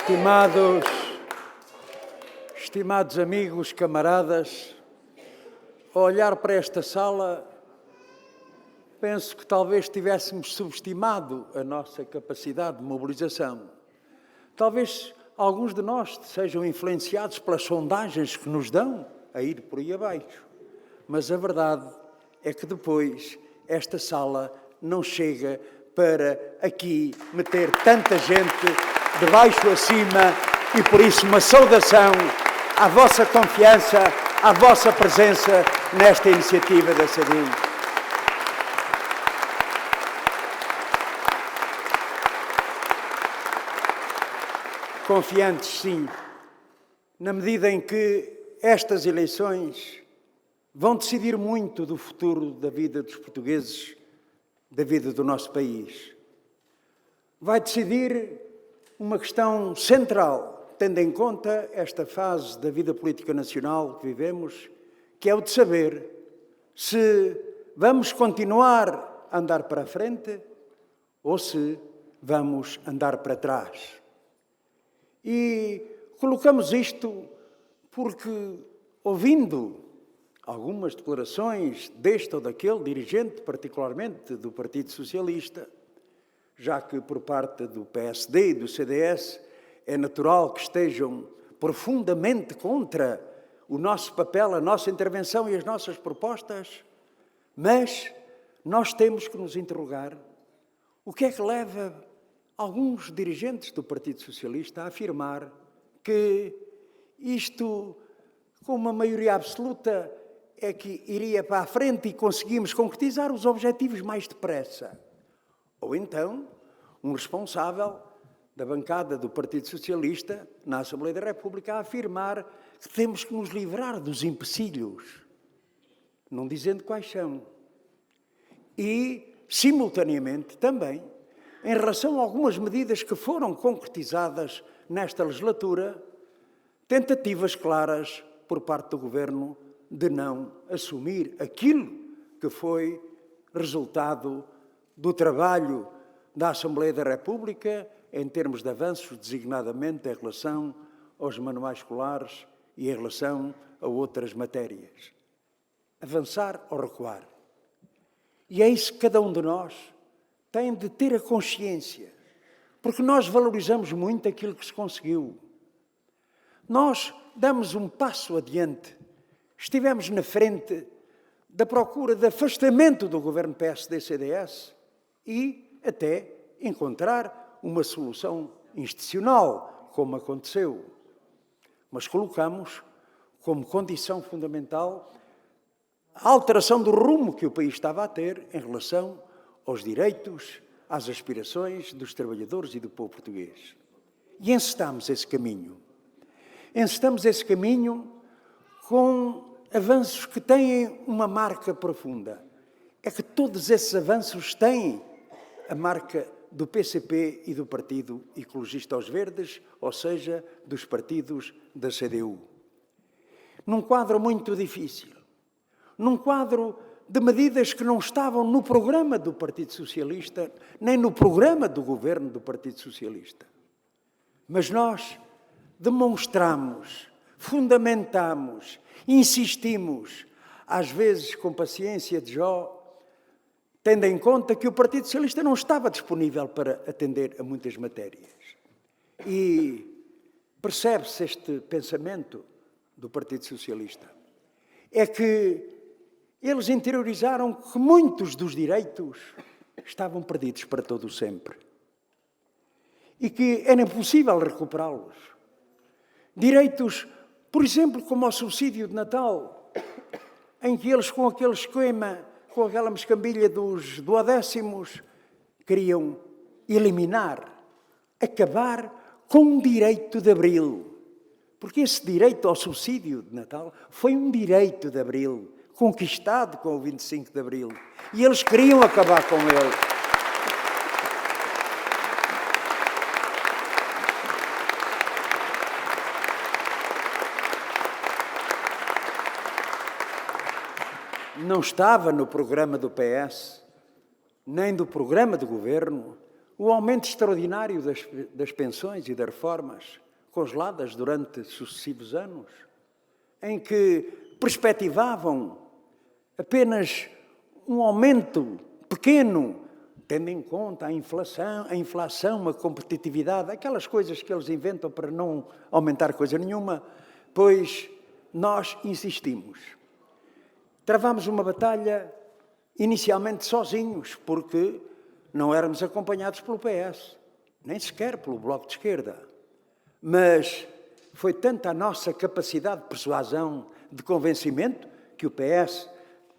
Estimados, estimados amigos, camaradas, ao olhar para esta sala, penso que talvez tivéssemos subestimado a nossa capacidade de mobilização. Talvez alguns de nós sejam influenciados pelas sondagens que nos dão a ir por aí abaixo. Mas a verdade é que depois esta sala não chega para aqui meter tanta gente de baixo a cima e por isso uma saudação à vossa confiança, à vossa presença nesta iniciativa da CDU. Confiantes, sim, na medida em que estas eleições vão decidir muito do futuro da vida dos portugueses, da vida do nosso país. Vai decidir uma questão central, tendo em conta esta fase da vida política nacional que vivemos, que é o de saber se vamos continuar a andar para a frente ou se vamos andar para trás. E colocamos isto porque, ouvindo algumas declarações deste ou daquele dirigente, particularmente do Partido Socialista, já que por parte do PSD e do CDS é natural que estejam profundamente contra o nosso papel, a nossa intervenção e as nossas propostas, mas nós temos que nos interrogar o que é que leva alguns dirigentes do Partido Socialista a afirmar que isto, com uma maioria absoluta, é que iria para a frente e conseguimos concretizar os objetivos mais depressa. Ou então, um responsável da bancada do Partido Socialista na Assembleia da República a afirmar que temos que nos livrar dos empecilhos, não dizendo quais são. E, simultaneamente, também, em relação a algumas medidas que foram concretizadas nesta legislatura, tentativas claras por parte do Governo de não assumir aquilo que foi resultado do trabalho da Assembleia da República em termos de avanços, designadamente em relação aos manuais escolares e em relação a outras matérias. Avançar ou recuar. E é isso que cada um de nós tem de ter a consciência, porque nós valorizamos muito aquilo que se conseguiu. Nós damos um passo adiante. Estivemos na frente da procura de afastamento do governo PSD-CDS e até encontrar uma solução institucional, como aconteceu. Mas colocamos como condição fundamental a alteração do rumo que o país estava a ter em relação aos direitos, às aspirações dos trabalhadores e do povo português. E encetamos esse caminho. Encetamos esse caminho com avanços que têm uma marca profunda. É que todos esses avanços têm a marca do PCP e do Partido Ecologista aos Verdes, ou seja, dos partidos da CDU. Num quadro muito difícil, num quadro de medidas que não estavam no programa do Partido Socialista, nem no programa do governo do Partido Socialista. Mas nós demonstramos, fundamentamos, insistimos, às vezes com paciência de Jó, tendo em conta que o Partido Socialista não estava disponível para atender a muitas matérias. E percebe-se este pensamento do Partido Socialista. É que eles interiorizaram que muitos dos direitos estavam perdidos para todo o sempre. E que era impossível recuperá-los. Direitos, por exemplo, como o subsídio de Natal, em que eles, com aquele esquema, com aquela mescambilha dos duodécimos, queriam eliminar, acabar com um direito de abril. Porque esse direito ao subsídio de Natal foi um direito de abril, conquistado com o 25 de abril. E eles queriam acabar com ele. Não estava no programa do PS, nem do programa do governo, o aumento extraordinário das pensões e das reformas, congeladas durante sucessivos anos, em que perspectivavam apenas um aumento pequeno, tendo em conta a inflação, a competitividade, aquelas coisas que eles inventam para não aumentar coisa nenhuma, pois nós insistimos. Travámos uma batalha inicialmente sozinhos, porque não éramos acompanhados pelo PS, nem sequer pelo Bloco de Esquerda. Mas foi tanta a nossa capacidade de persuasão, de convencimento, que o PS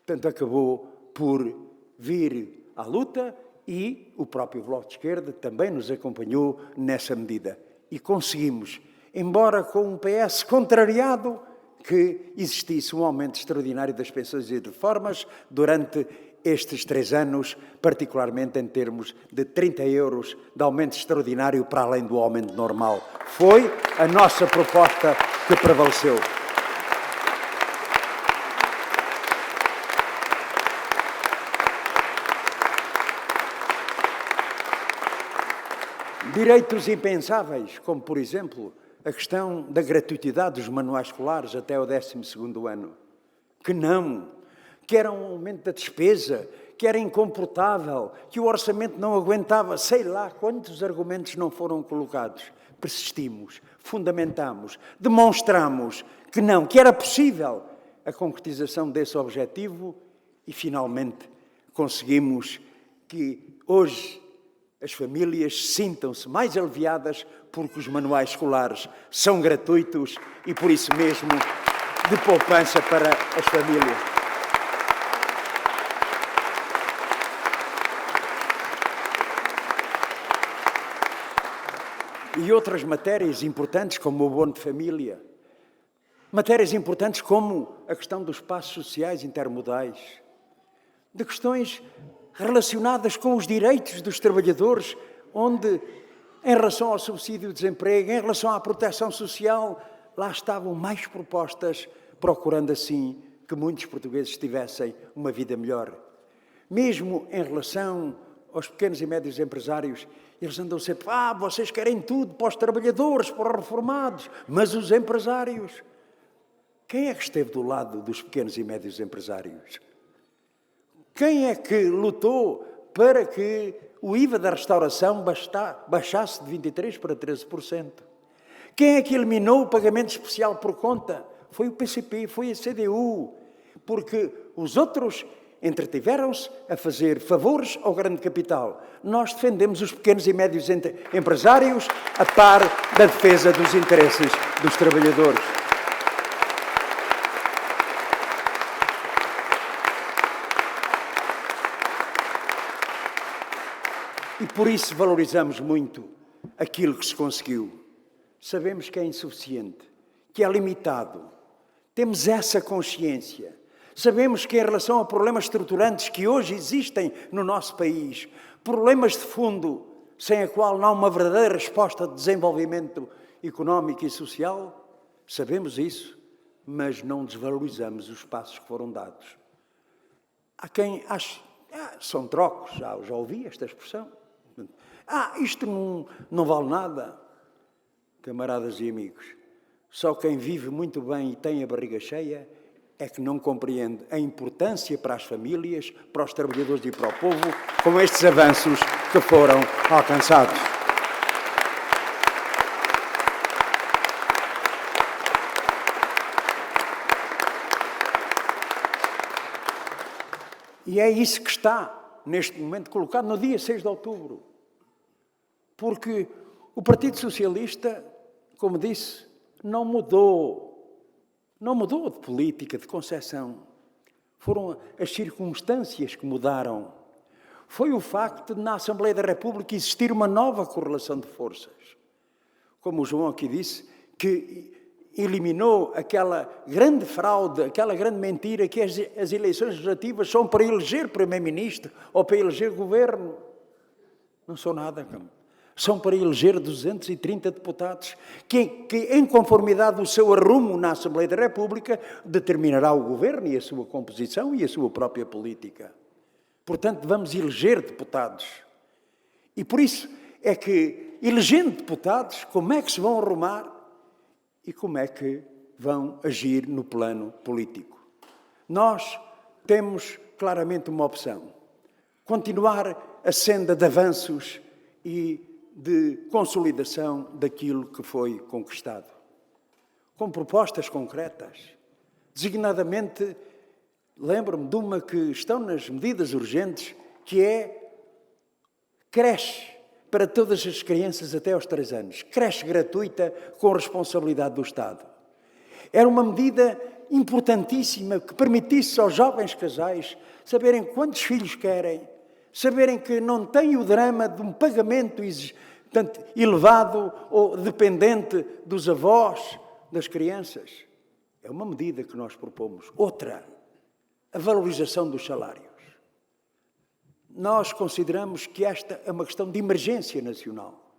tanto acabou por vir à luta e o próprio Bloco de Esquerda também nos acompanhou nessa medida. E conseguimos, embora com um PS contrariado, que existisse um aumento extraordinário das pensões e de reformas durante estes 3 anos, particularmente em termos de 30 euros de aumento extraordinário para além do aumento normal. Foi a nossa proposta que prevaleceu. Direitos impensáveis, como, por exemplo, a questão da gratuitidade dos manuais escolares até o 12º ano. Que era um aumento da despesa, que era incomportável, que o orçamento não aguentava, sei lá quantos argumentos não foram colocados. Persistimos, fundamentamos, demonstramos que não, que era possível a concretização desse objetivo e, finalmente, conseguimos que hoje as famílias sintam-se mais aliviadas porque os manuais escolares são gratuitos e, por isso mesmo, de poupança para as famílias. E outras matérias importantes, como o abono de família. Matérias importantes como a questão dos espaços sociais intermodais. De questões relacionadas com os direitos dos trabalhadores, onde, em relação ao subsídio de desemprego, em relação à proteção social, lá estavam mais propostas, procurando assim que muitos portugueses tivessem uma vida melhor. Mesmo em relação aos pequenos e médios empresários, eles andam sempre, vocês querem tudo para os trabalhadores, para os reformados, mas os empresários. Quem é que esteve do lado dos pequenos e médios empresários? Quem é que lutou para que o IVA da restauração baixasse de 23% para 13%? Quem é que eliminou o pagamento especial por conta? Foi o PCP, foi a CDU, porque os outros entretiveram-se a fazer favores ao grande capital. Nós defendemos os pequenos e médios empresários a par da defesa dos interesses dos trabalhadores. E por isso valorizamos muito aquilo que se conseguiu. Sabemos que é insuficiente, que é limitado. Temos essa consciência. Sabemos que em relação a problemas estruturantes que hoje existem no nosso país, problemas de fundo, sem a qual não há uma verdadeira resposta de desenvolvimento económico e social, sabemos isso, mas não desvalorizamos os passos que foram dados. Há quem ache, são trocos, já ouvi esta expressão. Isto não vale nada. Camaradas e amigos, só quem vive muito bem e tem a barriga cheia é que não compreende a importância para as famílias, para os trabalhadores e para o povo, com estes avanços que foram alcançados. E é isso que está, neste momento, colocado no dia 6 de outubro. Porque o Partido Socialista, como disse, não mudou de política, de concepção. Foram as circunstâncias que mudaram. Foi o facto de, na Assembleia da República, existir uma nova correlação de forças. Como o João aqui disse, que eliminou aquela grande fraude, aquela grande mentira que as eleições legislativas são para eleger primeiro-ministro ou para eleger governo. Não são nada, são para eleger 230 deputados, que em conformidade do seu arrumo na Assembleia da República, determinará o governo e a sua composição e a sua própria política. Portanto, vamos eleger deputados. E por isso é que, elegendo deputados, como é que se vão arrumar e como é que vão agir no plano político. Nós temos claramente uma opção: continuar a senda de avanços e de consolidação daquilo que foi conquistado, com propostas concretas. Designadamente, lembro-me de uma que estão nas medidas urgentes, que é creche para todas as crianças até aos 3 anos. Creche gratuita com responsabilidade do Estado. Era uma medida importantíssima que permitisse aos jovens casais saberem quantos filhos querem, saberem que não têm o drama de um pagamento elevado ou dependente dos avós das crianças. É uma medida que nós propomos. Outra, a valorização dos salários. Nós consideramos que esta é uma questão de emergência nacional.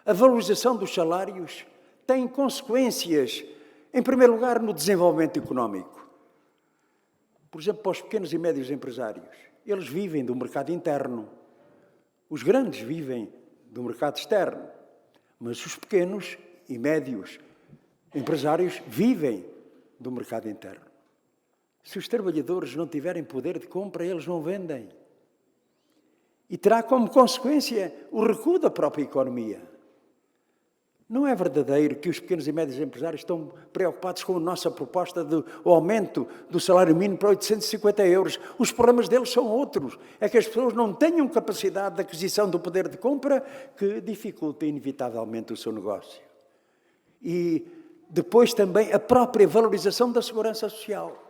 A valorização dos salários tem consequências, em primeiro lugar, no desenvolvimento económico. Por exemplo, para os pequenos e médios empresários. Eles vivem do mercado interno. Os grandes vivem do mercado externo. Mas os pequenos e médios empresários vivem do mercado interno. Se os trabalhadores não tiverem poder de compra, eles não vendem. E terá como consequência o recuo da própria economia. Não é verdadeiro que os pequenos e médios empresários estão preocupados com a nossa proposta do aumento do salário mínimo para 850 euros. Os problemas deles são outros. É que as pessoas não tenham capacidade de aquisição do poder de compra que dificulta inevitavelmente o seu negócio. E depois também a própria valorização da segurança social.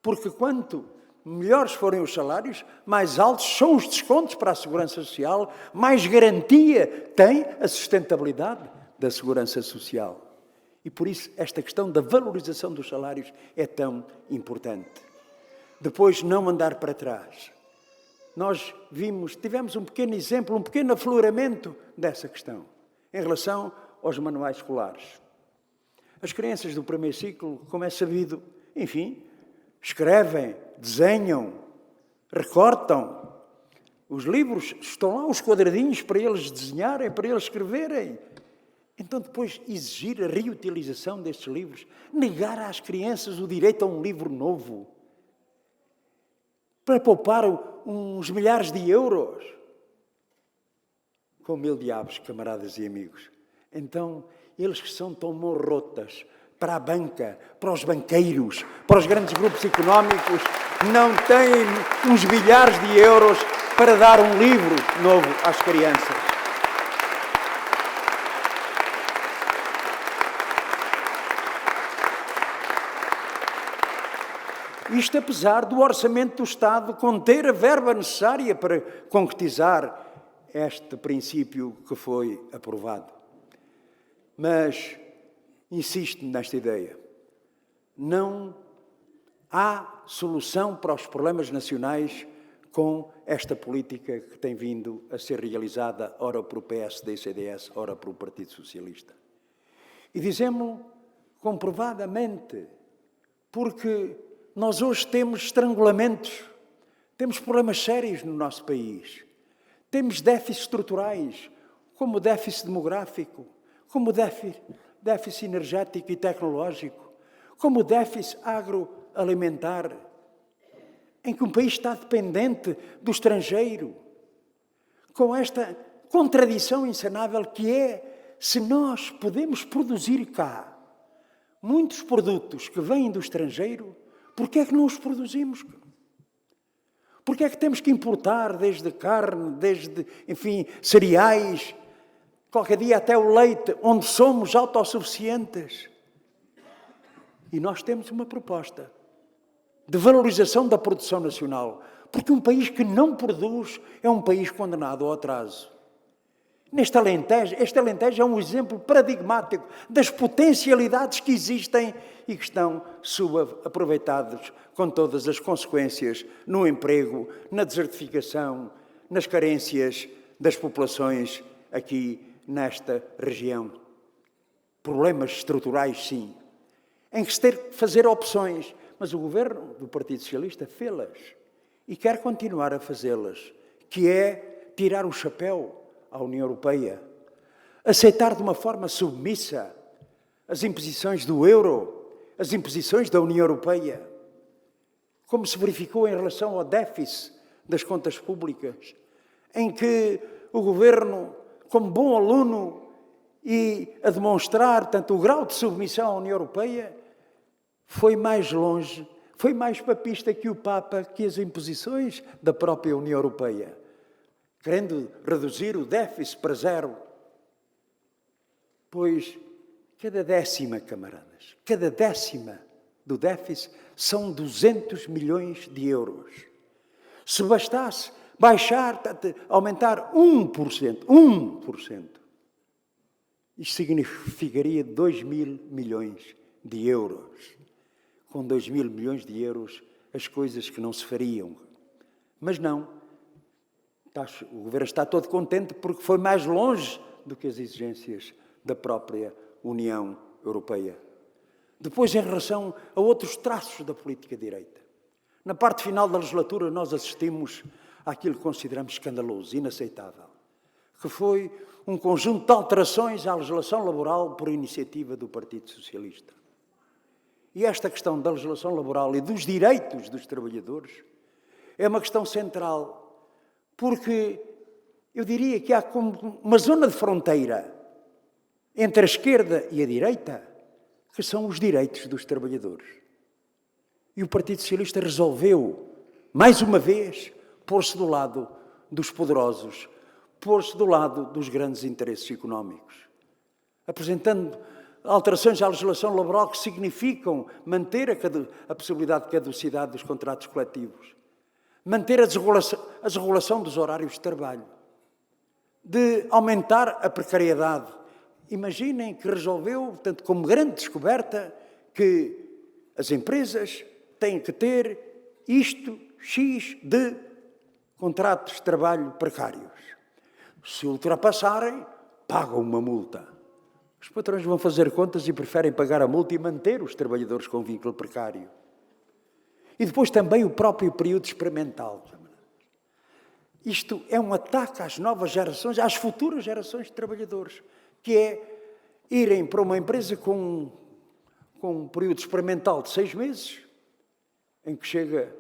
Porque quanto melhores forem os salários, mais altos são os descontos para a segurança social, mais garantia tem a sustentabilidade da segurança social. E por isso esta questão da valorização dos salários é tão importante. Depois, não andar para trás. Nós tivemos um pequeno exemplo, um pequeno afloramento dessa questão, em relação aos manuais escolares. As crianças do primeiro ciclo, como é sabido, enfim, escrevem, desenham, recortam. Os livros estão lá, os quadradinhos para eles desenharem, para eles escreverem. Então, depois, exigir a reutilização destes livros, negar às crianças o direito a um livro novo, para poupar uns milhares de euros. Com 1000 diabos, camaradas e amigos. Então, eles que são tão morrotas para a banca, para os banqueiros, para os grandes grupos económicos, não têm uns milhares de euros para dar um livro novo às crianças. Isto apesar do orçamento do Estado conter a verba necessária para concretizar este princípio que foi aprovado. Mas insisto nesta ideia. Não há solução para os problemas nacionais com esta política que tem vindo a ser realizada, ora pelo PSD e CDS, ora pelo Partido Socialista. E dizemos-lo comprovadamente, porque nós hoje temos estrangulamentos, temos problemas sérios no nosso país, temos déficits estruturais, como o déficit demográfico, como o déficit energético e tecnológico, como o déficit agroalimentar, em que um país está dependente do estrangeiro, com esta contradição insanável que é, se nós podemos produzir cá muitos produtos que vêm do estrangeiro, por que é que não os produzimos? Por que é que temos que importar desde carne, desde, enfim, cereais, qualquer dia até o leite, onde somos autossuficientes? E nós temos uma proposta de valorização da produção nacional, porque um país que não produz é um país condenado ao atraso. Este Alentejo é um exemplo paradigmático das potencialidades que existem e que estão subaproveitadas, com todas as consequências no emprego, na desertificação, nas carências das populações aqui nesta região. Problemas estruturais, sim, em que se tem que fazer opções, mas o governo do Partido Socialista fê-las e quer continuar a fazê-las, que é tirar o chapéu à União Europeia, aceitar de uma forma submissa as imposições do euro, as imposições da União Europeia, como se verificou em relação ao déficit das contas públicas, em que o Governo, como bom aluno e a demonstrar tanto o grau de submissão à União Europeia, foi mais longe, foi mais papista que o Papa, que as imposições da própria União Europeia, querendo reduzir o déficit para zero. Pois cada décima, camaradas, cada décima do déficit são 200 milhões de euros. Se bastasse baixar, aumentar 1%, isto significaria 2 mil milhões de euros. Com 2 mil milhões de euros, as coisas que não se fariam. Mas não. O Governo está todo contente porque foi mais longe do que as exigências da própria União Europeia. Depois, em relação a outros traços da política direita. Na parte final da legislatura, nós assistimos àquilo que consideramos escandaloso, inaceitável, que foi um conjunto de alterações à legislação laboral por iniciativa do Partido Socialista. E esta questão da legislação laboral e dos direitos dos trabalhadores é uma questão central, porque eu diria que há como uma zona de fronteira entre a esquerda e a direita, que são os direitos dos trabalhadores. E o Partido Socialista resolveu, mais uma vez, pôr-se do lado dos poderosos, pôr-se do lado dos grandes interesses económicos, apresentando alterações à legislação laboral que significam manter a possibilidade de caducidade dos contratos coletivos, manter a desregulação dos horários de trabalho, de aumentar a precariedade. Imaginem que resolveu, portanto, como grande descoberta, que as empresas têm que ter isto, X de contratos de trabalho precários. Se ultrapassarem, pagam uma multa. Os patrões vão fazer contas e preferem pagar a multa e manter os trabalhadores com vínculo precário. E depois também o próprio período experimental. Isto é um ataque às novas gerações, às futuras gerações de trabalhadores, que é irem para uma empresa com um período experimental de 6 meses, em que chega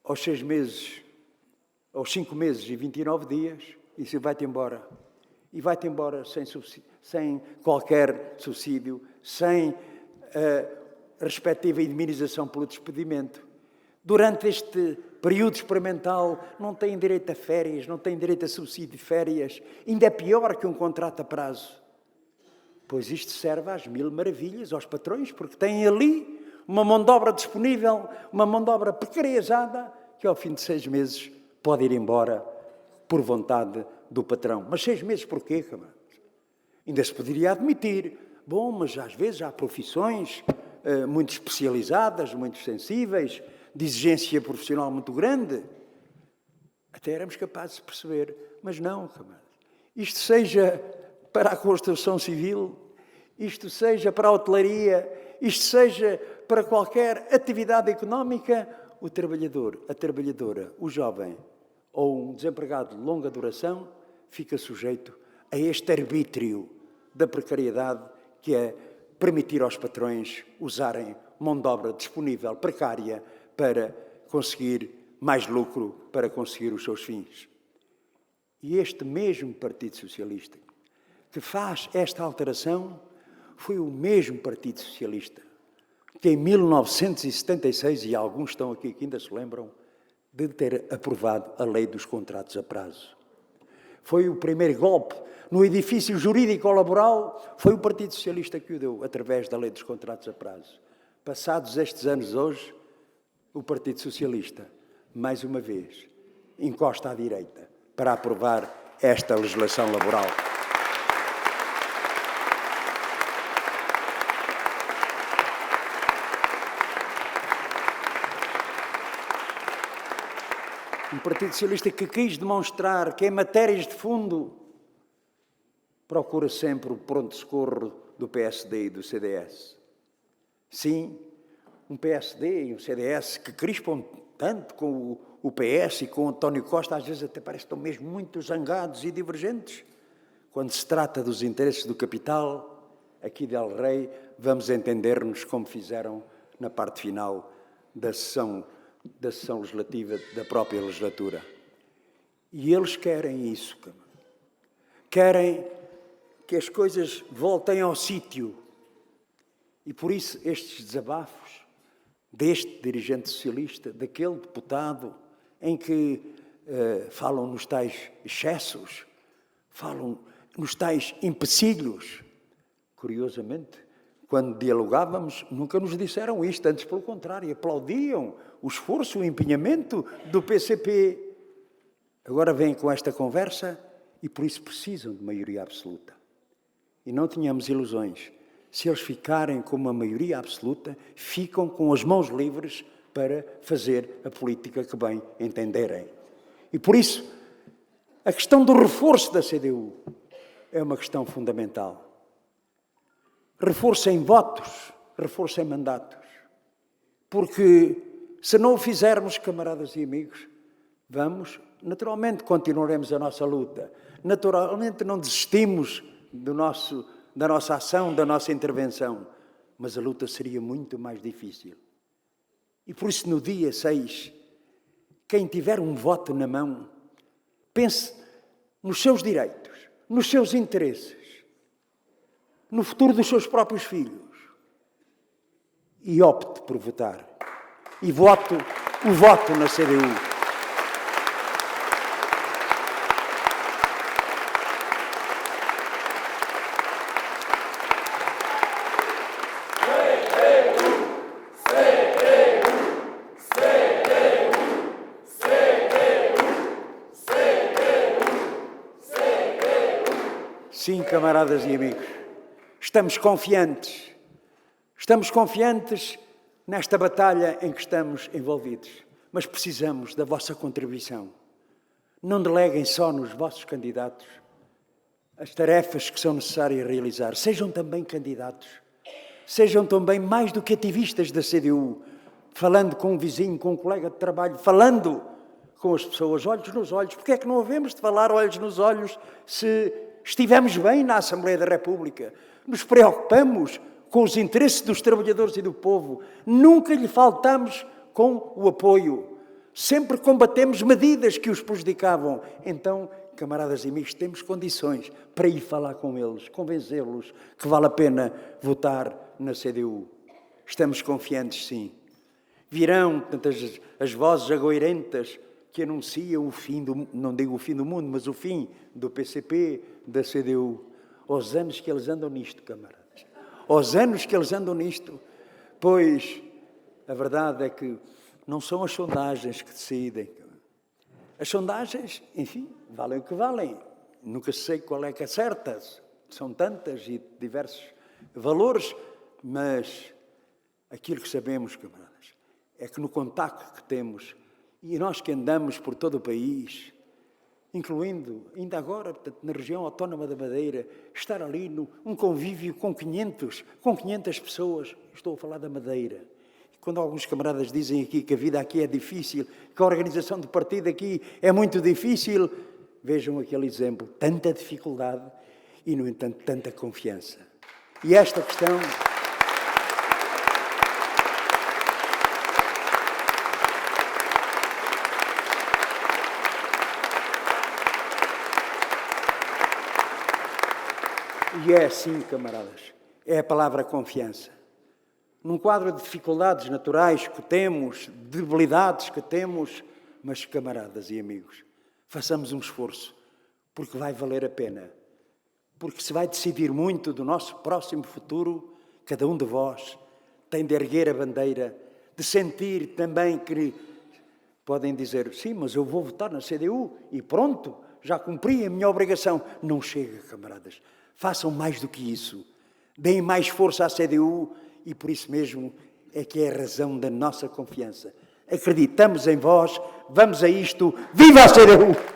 aos 6 meses, aos 5 meses e 29 dias, e se vai-te embora. E vai-te embora sem qualquer subsídio, sem a respectiva indemnização pelo despedimento. Durante este período experimental não têm direito a férias, não têm direito a subsídio de férias, ainda é pior que um contrato a prazo. Pois isto serve às mil maravilhas aos patrões, porque têm ali uma mão de obra disponível, uma mão de obra precarizada, que ao fim de 6 meses pode ir embora por vontade do patrão. Mas 6 meses porquê, camaradas? Ainda se poderia admitir. Bom, mas às vezes há profissões muito especializadas, muito sensíveis, de exigência profissional muito grande. Até éramos capazes de perceber. Mas não, camaradas. Isto seja para a construção civil, isto seja para a hotelaria, isto seja para qualquer atividade económica, o trabalhador, a trabalhadora, o jovem ou um desempregado de longa duração fica sujeito a este arbítrio da precariedade, que é permitir aos patrões usarem mão de obra disponível, precária, para conseguir mais lucro, para conseguir os seus fins. E este mesmo Partido Socialista que faz esta alteração foi o mesmo Partido Socialista que em 1976, e alguns estão aqui que ainda se lembram, de ter aprovado a lei dos contratos a prazo. Foi o primeiro golpe no edifício jurídico-laboral, foi o Partido Socialista que o deu, através da lei dos contratos a prazo. Passados estes anos hoje, o Partido Socialista, mais uma vez, encosta à direita para aprovar esta legislação laboral. Um Partido Socialista que quis demonstrar que em matérias de fundo procura sempre o pronto-socorro do PSD e do CDS. Sim, um PSD e um CDS que crispam tanto com o PS e com o António Costa, às vezes até parece que estão mesmo muito zangados e divergentes. Quando se trata dos interesses do capital, aqui de El Rei, vamos entender-nos como fizeram na parte final da sessão legislativa da própria legislatura. E eles querem isso. Querem que as coisas voltem ao sítio. E por isso estes desabafos deste dirigente socialista, daquele deputado, em que falam nos tais excessos, falam nos tais empecilhos. Curiosamente, quando dialogávamos, nunca nos disseram isto, antes pelo contrário, aplaudiam o esforço, o empenhamento do PCP. Agora vêm com esta conversa e por isso precisam de maioria absoluta. E não tenhamos ilusões. Se eles ficarem com uma maioria absoluta, ficam com as mãos livres para fazer a política que bem entenderem. E por isso, a questão do reforço da CDU é uma questão fundamental. Reforço em votos, reforço em mandatos. Porque se não o fizermos, camaradas e amigos, naturalmente continuaremos a nossa luta. Naturalmente não desistimos da nossa ação, da nossa intervenção. Mas a luta seria muito mais difícil. E por isso, no dia 6, quem tiver um voto na mão, pense nos seus direitos, nos seus interesses, no futuro dos seus próprios filhos. E opte por votar. E voto na CDU. Sim, camaradas e amigos, estamos confiantes nesta batalha em que estamos envolvidos, mas precisamos da vossa contribuição. Não deleguem só nos vossos candidatos as tarefas que são necessárias realizar. Sejam também candidatos, sejam também mais do que ativistas da CDU, falando com um vizinho, com um colega de trabalho, falando com as pessoas, olhos nos olhos. Porque é que não havemos de falar olhos nos olhos se estivemos bem na Assembleia da República? Nos preocupamos com os interesses dos trabalhadores e do povo. Nunca lhe faltamos com o apoio. Sempre combatemos medidas que os prejudicavam. Então, camaradas e amigos, temos condições para ir falar com eles, convencê-los que vale a pena votar na CDU. Estamos confiantes, sim. Virão tantas as vozes agoirentas que anunciam o fim não digo o fim do mundo, mas o fim do PCP, da CDU. Aos anos que eles andam nisto, camaradas. Aos anos que eles andam nisto. Pois, a verdade é que não são as sondagens que decidem. As sondagens, enfim, valem o que valem. Nunca sei qual é que é certa. São tantas e diversos valores, mas aquilo que sabemos, camaradas, é que no contacto que temos, e nós que andamos por todo o país, incluindo, ainda agora, portanto, na região autónoma da Madeira, estar ali num convívio com 500 pessoas, estou a falar da Madeira. Quando alguns camaradas dizem aqui que a vida aqui é difícil, que a organização do partido aqui é muito difícil, vejam aquele exemplo, tanta dificuldade e, no entanto, tanta confiança. E esta questão... E é assim, camaradas, é a palavra confiança. Num quadro de dificuldades naturais que temos, debilidades que temos, mas, camaradas e amigos, façamos um esforço, porque vai valer a pena. Porque se vai decidir muito do nosso próximo futuro, cada um de vós tem de erguer a bandeira, de sentir também que podem dizer, sim, mas eu vou votar na CDU e pronto, já cumpri a minha obrigação. Não chega, camaradas. Façam mais do que isso. Deem mais força à CDU e por isso mesmo é que é a razão da nossa confiança. Acreditamos em vós, vamos a isto. Viva a CDU!